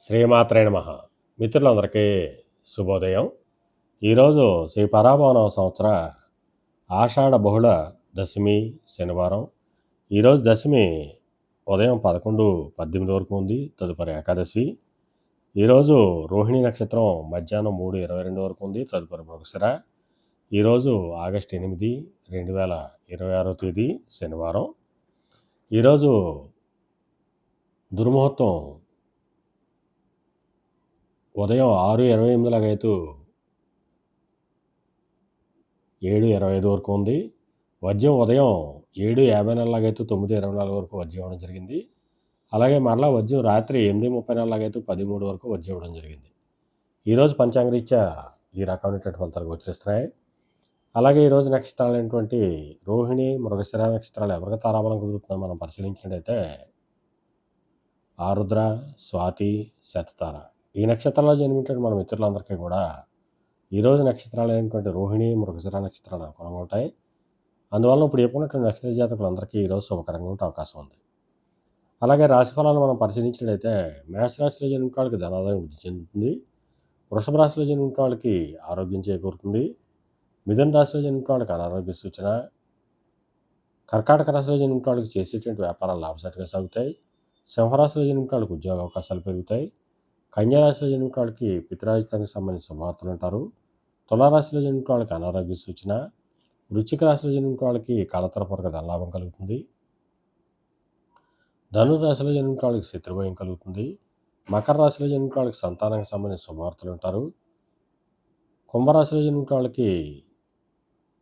శ్రీమాత్రే నమః. మిత్రులందరికీ శుభోదయం. ఈరోజు శ్రీ పరాభవనామ సంవత్సర ఆషాఢ బహుళ దశమి శనివారం. ఈరోజు దశమి ఉదయం 11:18 వరకు ఉంది. తదుపరి ఏకాదశి. ఈరోజు రోహిణి నక్షత్రం మధ్యాహ్నం 3:22 వరకు ఉంది. తదుపరి మృగశిర. ఈరోజు ఆగస్టు 8, 2026 తేదీ శనివారం. ఈరోజు దుర్ముహూర్తం ఉదయం 6:28 లాగైతూ 7:25 వరకు ఉంది. వజ్యం ఉదయం 7:54 లాగైతూ 9:24 వరకు వజ్యం ఇవ్వడం జరిగింది. అలాగే మరలా వజ్యం రాత్రి 8:34 లాగైతూ 13 వరకు వజ్యం ఇవ్వడం జరిగింది. ఈరోజు పంచాంగరీత్యా ఈ రకమైనటువంటి ఫలితాలు గోచరిస్తున్నాయి. అలాగే ఈరోజు నక్షత్రాలు అయినటువంటి రోహిణి, మృగశిర నక్షత్రాలు ఎవరికి తారాబలం కుదురుతుందో మనం పరిశీలించినట్టయితే ఆరుద్ర, స్వాతి, శతతార ఈ నక్షత్రాల్లో జన్మించిన మన మిత్రులందరికీ కూడా ఈరోజు నక్షత్రాలు అయినటువంటి రోహిణి, మృగశిర నక్షత్రాలు అనుకూలంగా ఉంటాయి. అందువలన ఇప్పుడు చెప్పుకున్నటువంటి నక్షత్ర జాతకులందరికీ ఈరోజు శుభకరంగా ఉండే అవకాశం ఉంది. అలాగే రాశిఫలాలు మనం పరిశీలించినట్లయితే మేషరాశిలో జన్మించిన వాళ్ళకి ధనాదాయం వృద్ధి చెందుతుంది. వృషభ రాశిలో జన్మించిన వాళ్ళకి ఆరోగ్యం చేకూరుతుంది. మిథున రాశిలో జన్మించిన వాళ్ళకి అనారోగ్య సూచన. కర్కాటక రాశిలో జన్మించిన వాళ్ళకి చేసేటువంటి వ్యాపారాలు లాభసాటిగా సాగుతాయి. సింహరాశిలో జన్మించిన వాళ్ళకి ఉద్యోగ అవకాశాలు పెరుగుతాయి. కన్యారాశిలో జన్మించిన వాళ్ళకి పితరాజితానికి సంబంధించిన శుభవార్తలు ఉంటారు. తులారాశిలో జన్మించిన వాళ్ళకి అనారోగ్య సూచన. వృశ్చిక రాశిలో జన్మించిన వాళ్ళకి కాలతరపరక ధనలాభం కలుగుతుంది. ధనురాశిలో జన్మించిన వాళ్ళకి శత్రుభయం కలుగుతుంది. మకర రాశిలో జన్మించిన వాళ్ళకి సంతానానికి సంబంధించిన శుభవార్తలు ఉంటారు. కుంభరాశిలో జన్మించిన వాళ్ళకి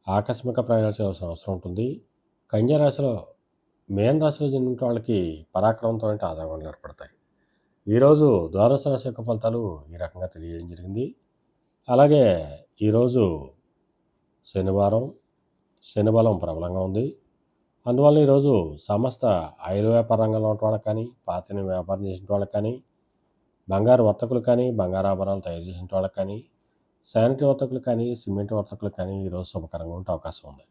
ఆకస్మిక ప్రయాణాలు చేయాల్సిన అవసరం ఉంటుంది. కన్యారాశిలో మేన రాశిలో జన్మించిన వాళ్ళకి పరాక్రమంతో ఆదాయాలు ఏర్పడతాయి. ఈరోజు ద్వాదశ రాశి యొక్క ఫలితాలు ఈ రకంగా తెలియజేయడం జరిగింది. అలాగే ఈరోజు శనివారం, శనిబలం ప్రబలంగా ఉంది. అందువల్ల ఈరోజు సమస్త ఆయిల్ వ్యాపార రంగంలో ఉన్న వాళ్ళకి కానీ, పాతని వ్యాపారం చేసిన వాళ్ళకి కానీ, బంగారు వర్తకులు కానీ, బంగారు ఆభరణాలు తయారు చేసిన వాళ్ళకి కానీ, శానిటరీ వర్తకులు కానీ, సిమెంట్ వర్తకులు కానీ ఈరోజు శుభకరంగా ఉండే అవకాశం ఉంది.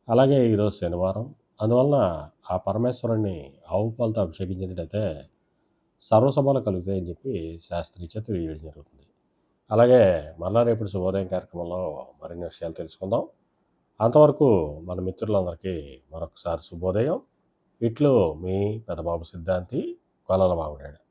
అలాగే ఈరోజు శనివారం, అందువలన ఆ పరమేశ్వరుణ్ణి ఆవు పాలతో అభిషేకించినట్టయితే సర్వశుభాలు కలుగుతాయని చెప్పి శాస్త్రీరీత్యా తెలియజేయడం జరుగుతుంది. అలాగే మరలా రేపు శుభోదయం కార్యక్రమంలో మరిన్ని విషయాలు తెలుసుకుందాం. అంతవరకు మన మిత్రులందరికీ మరొకసారి శుభోదయం. ఇట్లు మీ పెద్దబాబు సిద్ధాంతి, కొలల బాబునాయుడు.